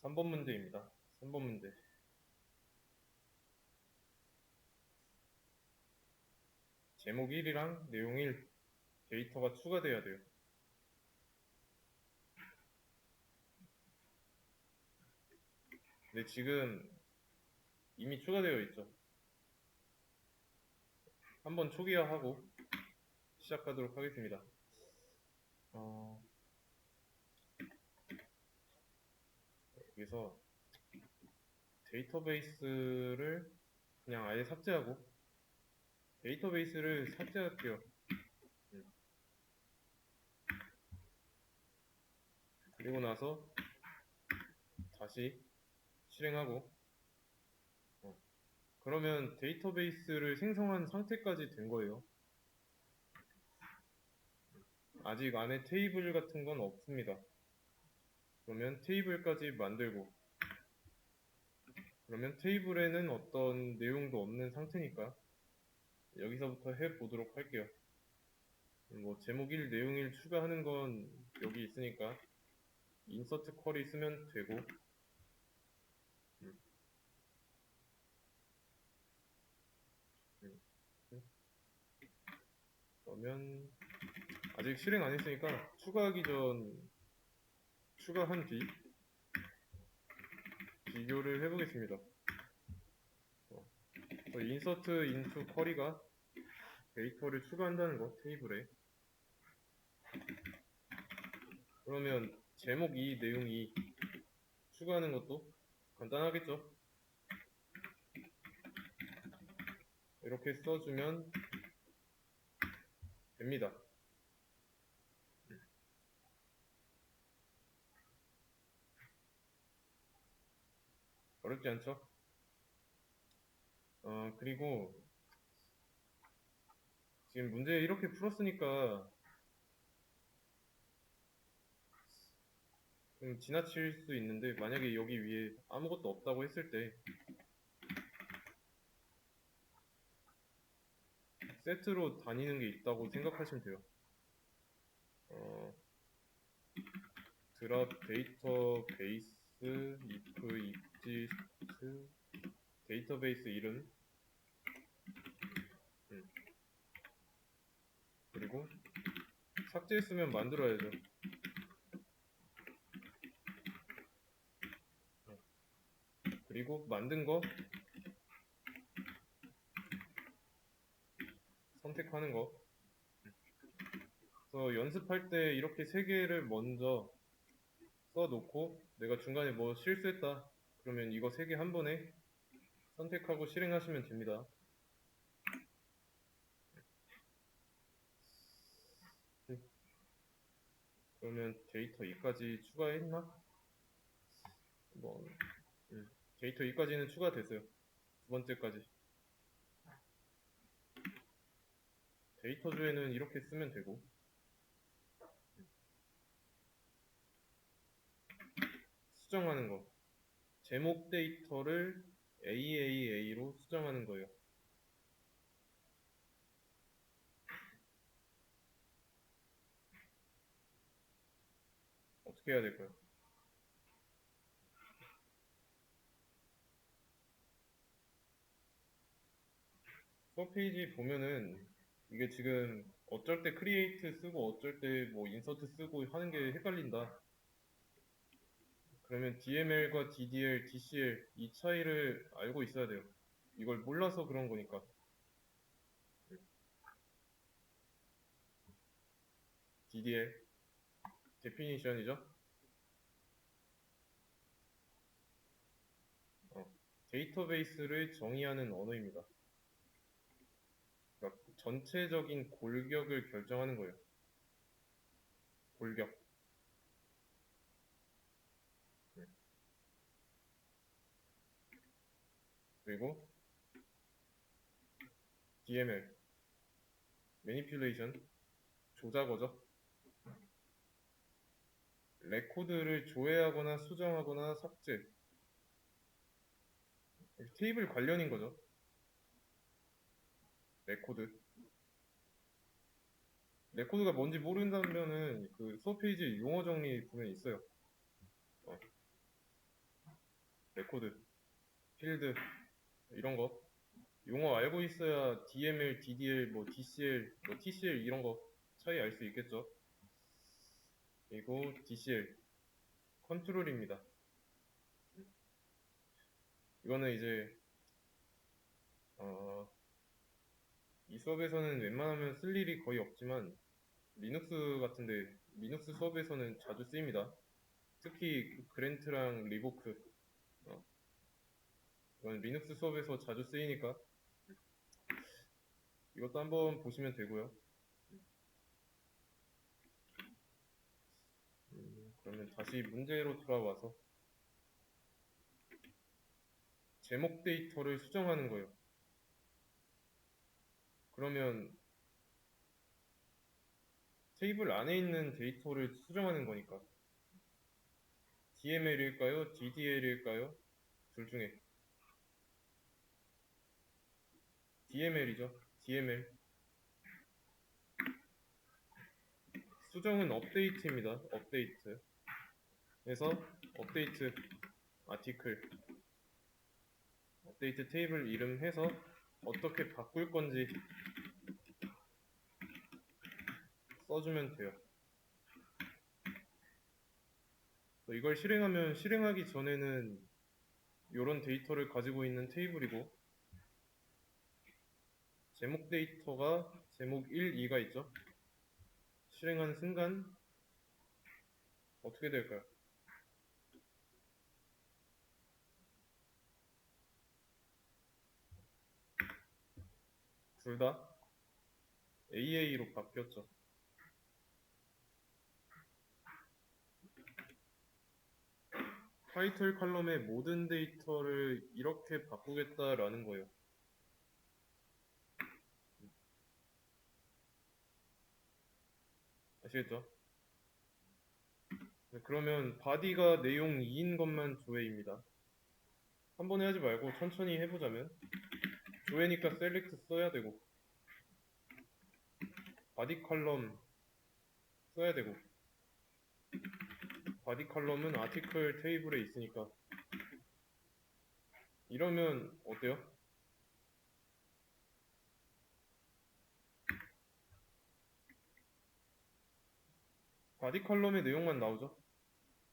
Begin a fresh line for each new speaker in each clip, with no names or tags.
3번 문제입니다. 3번 문제. 제목 1이랑 내용 1 데이터가 추가돼야 돼요. 근데 지금 이미 추가되어 있죠. 한번 초기화하고 시작하도록 하겠습니다. 여기서 데이터베이스를 그냥 아예 삭제하고 데이터베이스를 삭제할게요. 그리고 나서 다시 실행하고 그러면 데이터베이스를 생성한 상태까지 된 거예요. 아직 안에 테이블 같은 건 없습니다. 그러면 테이블까지 만들고 그러면 테이블에는 어떤 내용도 없는 상태니까 여기서부터 해보도록 할게요. 뭐 제목 1, 내용 1 추가하는 건 여기 있으니까 인서트 쿼리 쓰면 되고 그러면 아직 실행 안 했으니까 추가하기 전 추가한 뒤 비교를 해보겠습니다. 인서트 인투 쿼리가 데이터를 추가한다는 거 테이블에 그러면 제목 2, 내용 2 추가하는 것도 간단하겠죠? 이렇게 써주면 됩니다. 어렵지 않죠? 그리고 지금 문제 이렇게 풀었으니까 좀 지나칠 수 있는데 만약에 여기 위에 아무것도 없다고 했을 때 세트로 다니는 게 있다고 생각하시면 돼요. 드랍 데이터 베이스 if exist 데이터베이스 이름 그리고 삭제했으면 만들어야죠. 그리고 만든 거 선택하는 거. 그래서 연습할 때 이렇게 세 개를 먼저 써놓고 내가 중간에 뭐 실수했다 그러면 이거 세 개 한 번에 선택하고 실행하시면 됩니다. 그러면 데이터 2까지 추가했나? 뭐 데이터 2까지는 추가됐어요. 두 번째까지 데이터 주에는 이렇게 쓰면 되고 수정하는 거 제목 데이터를 AAA로 수정하는 거예요. 어떻게 해야 될까요? 수업 페이지 보면은 이게 지금 어쩔 때 크리에이트 쓰고 어쩔 때 뭐 인서트 쓰고 하는 게 헷갈린다. 그러면 DML과 DDL, DCL 이 차이를 알고 있어야 돼요. 이걸 몰라서 그런 거니까. DDL 데피니션이죠. 데이터베이스를 정의하는 언어입니다. 그러니까 전체적인 골격을 결정하는 거예요. 골격. 그리고 DML, Manipulation, 조작어죠. 레코드를 조회하거나 수정하거나 삭제. 테이블 관련인 거죠. 레코드. 레코드가 뭔지 모른다면은 그 수업 페이지 용어 정리 보면 있어요. 레코드, 필드 이런 거 용어 알고 있어야 DML, DDL, 뭐 DCL, 뭐 TCL 이런 거 차이 알 수 있겠죠. 그리고 DCL 컨트롤입니다. 이거는 이제 이 수업에서는 웬만하면 쓸 일이 거의 없지만 리눅스 같은데 리눅스 수업에서는 자주 쓰입니다. 특히 그랜트랑 리보크 이건 리눅스 수업에서 자주 쓰이니까 이것도 한번 보시면 되고요. 그러면 다시 문제로 돌아와서 제목 데이터를 수정하는 거예요. 그러면 테이블 안에 있는 데이터를 수정하는 거니까 DML일까요? DDL일까요? 둘 중에 DML이죠. DML 수정은 업데이트입니다. 업데이트 그래서 업데이트 아티클 업데이트 테이블 이름 해서 어떻게 바꿀 건지 써주면 돼요. 이걸 실행하면 실행하기 전에는 이런 데이터를 가지고 있는 테이블이고 제목 데이터가 제목 1, 2가 있죠. 실행한 순간 어떻게 될까요? 둘 다 AA로 바뀌었죠. 타이틀 컬럼의 모든 데이터를 이렇게 바꾸겠다라는 거예요. 아시겠죠? 그러면 바디가 내용 2인 것만 조회입니다. 한 번에 하지 말고 천천히 해보자면 조회니까 셀렉트 써야 되고 바디 컬럼 써야 되고 바디 컬럼은 아티클 테이블에 있으니까 이러면 어때요? 바디 컬럼의 내용만 나오죠?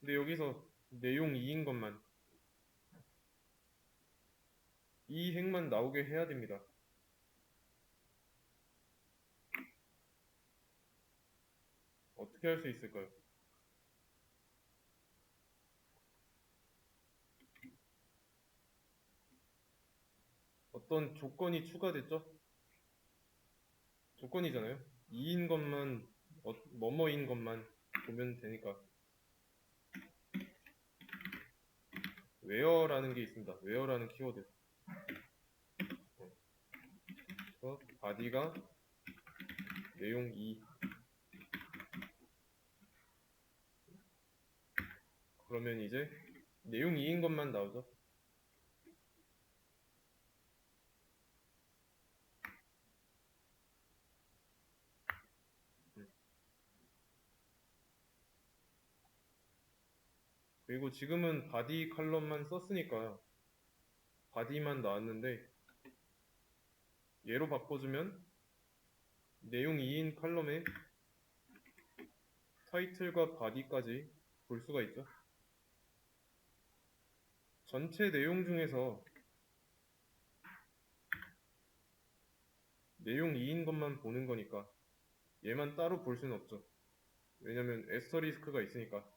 근데 여기서 내용 2인 것만 이 행만 나오게 해야 됩니다. 어떻게 할 수 있을까요? 어떤 조건이 추가됐죠? 조건이잖아요. 2인 것만 뭐뭐인 것만 보면 되니까 where라는 게 있습니다. where라는 키워드 그래서 바디가 내용 2 그러면 이제 내용 2인 것만 나오죠. 그리고 지금은 바디 컬럼만 썼으니까 바디만 나왔는데 얘로 바꿔주면 내용 2인 컬럼에 타이틀과 바디까지 볼 수가 있죠. 전체 내용 중에서 내용 2인 것만 보는 거니까 얘만 따로 볼 수는 없죠. 왜냐면 에스터리스크가 있으니까.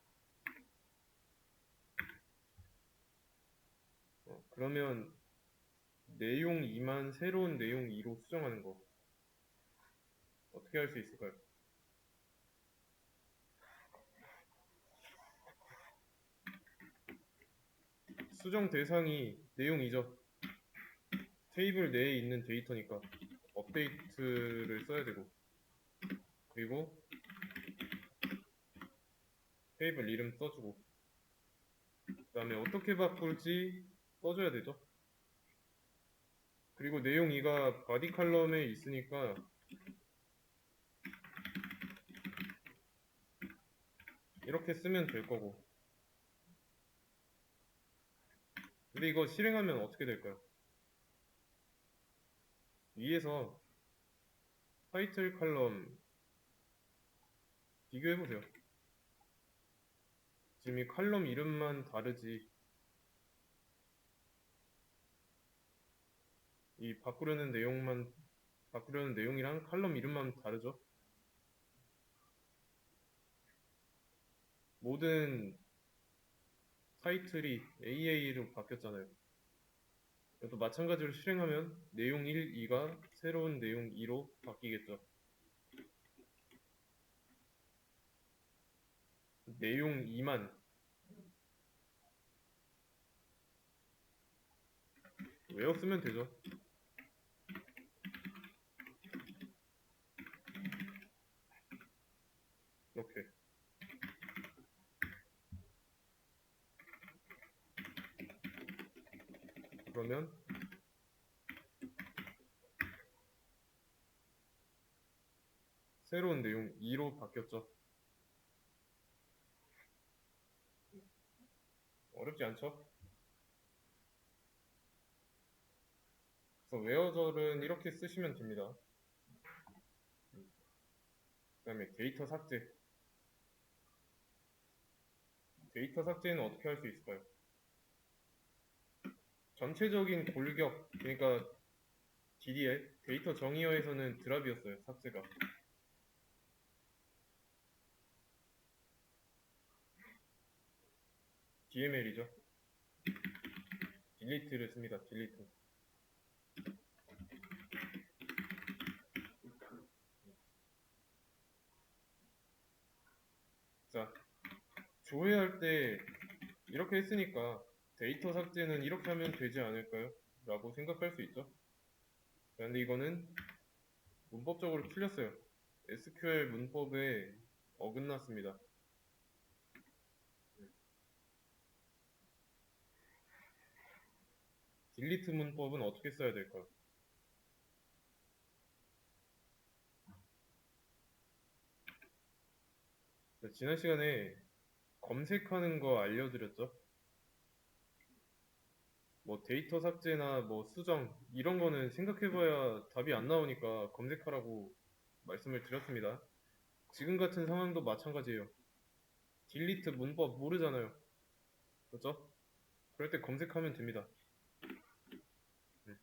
그러면 내용 2만 새로운 내용 2로 수정하는 거 어떻게 할 수 있을까요? 수정 대상이 내용이죠. 테이블 내에 있는 데이터니까 업데이트를 써야 되고 그리고 테이블 이름 써주고 그 다음에 어떻게 바꿀지 써줘야 되죠. 그리고 내용 2가 바디 컬럼에 있으니까 이렇게 쓰면 될 거고 근데 이거 실행하면 어떻게 될까요? 위에서 타이틀 칼럼 비교해보세요. 지금 이 칼럼 이름만 다르지 이 바꾸려는 내용이랑 칼럼 이름만 다르죠? 모든 타이틀이 AA로 바뀌었잖아요. 또 마찬가지로 실행하면 내용 1, 2가 새로운 내용 2로 바뀌겠죠. 내용 2만 외웠으면 되죠. 이렇게. 그러면 새로운 내용 2로 바뀌었죠. 어렵지 않죠? 그래서 웨어절은 이렇게 쓰시면 됩니다. 그 다음에 데이터 삭제. 데이터 삭제는 어떻게 할 수 있을까요? 전체적인 골격, 그러니까 DDL, 데이터 정의어에서는 드랍이었어요, 삭제가. DML이죠. 딜리트를 씁니다, 딜리트. 자, 조회할 때 이렇게 했으니까 데이터 삭제는 이렇게 하면 되지 않을까요? 라고 생각할 수 있죠. 그런데 이거는 문법적으로 틀렸어요. SQL 문법에 어긋났습니다. 딜리트 문법은 어떻게 써야 될까요? 지난 시간에 검색하는 거 알려드렸죠? 뭐 데이터 삭제나 뭐 수정 이런 거는 생각해봐야 답이 안 나오니까 검색하라고 말씀을 드렸습니다. 지금 같은 상황도 마찬가지예요. 딜리트 문법 모르잖아요. 그렇죠? 그럴 때 검색하면 됩니다. 네.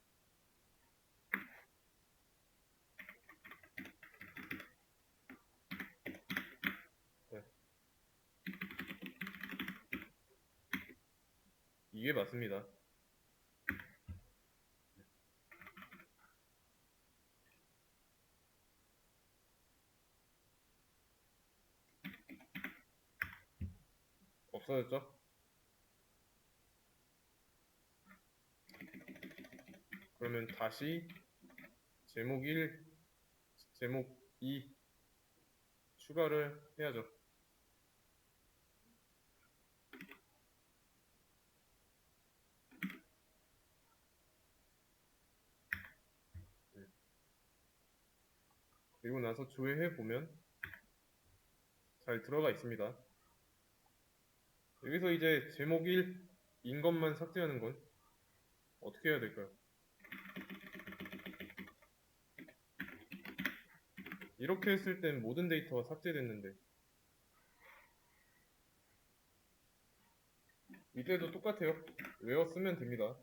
네. 이게 맞습니다. 없어졌죠? 그러면 다시 제목 1, 제목 2 추가를 해야죠. 그리고 나서 조회해 보면 잘 들어가 있습니다. 여기서 이제 제목 1인 것만 삭제하는 건 어떻게 해야 될까요? 이렇게 했을 땐 모든 데이터가 삭제됐는데 이때도 똑같아요. 외워 쓰면 됩니다.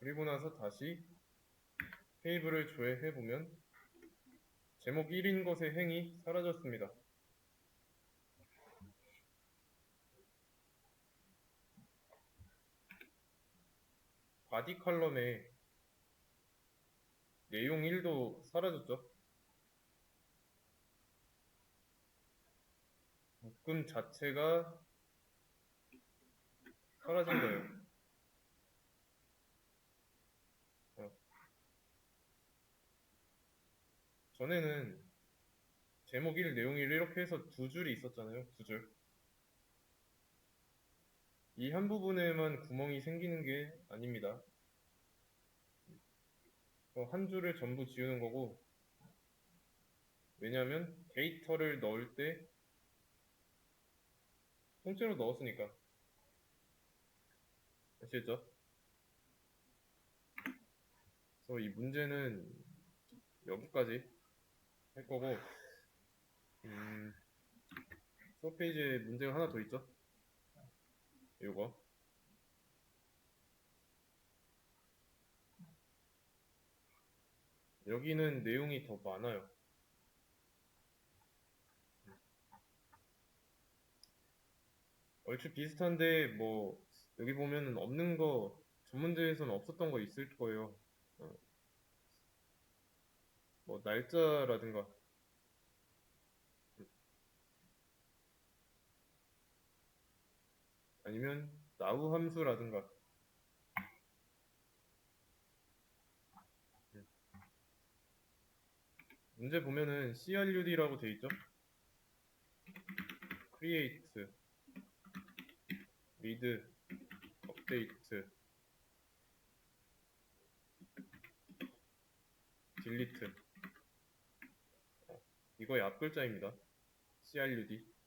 그리고 나서 다시 테이블을 조회해 보면 제목 1인 것의 행이 사라졌습니다. 바디 컬럼에 내용 1도 사라졌죠. 묶음 자체가 사라진 거예요. 어, 전에는 제목 1, 내용 1 이렇게 해서 두 줄이 있었잖아요. 두 줄. 이 한 부분에만 구멍이 생기는 게 아닙니다. 한 줄을 전부 지우는 거고, 왜냐하면 데이터를 넣을 때 통째로 넣었으니까. 아시겠죠? 그래서 이 문제는 여기까지 할 거고, 수업 페이지에 문제가 하나 더 있죠? 이거. 여기는 내용이 더 많아요. 얼추 비슷한데, 뭐, 여기 보면은 없는 거, 전문대에서는 없었던 거 있을 거예요. 어, 뭐, 날짜라든가, 아니면 나우 함수라든가. 음. 문제 보면은 CRUD라고 돼 있죠? create, read, update, delete. 이거의 앞글자입니다. CRUD.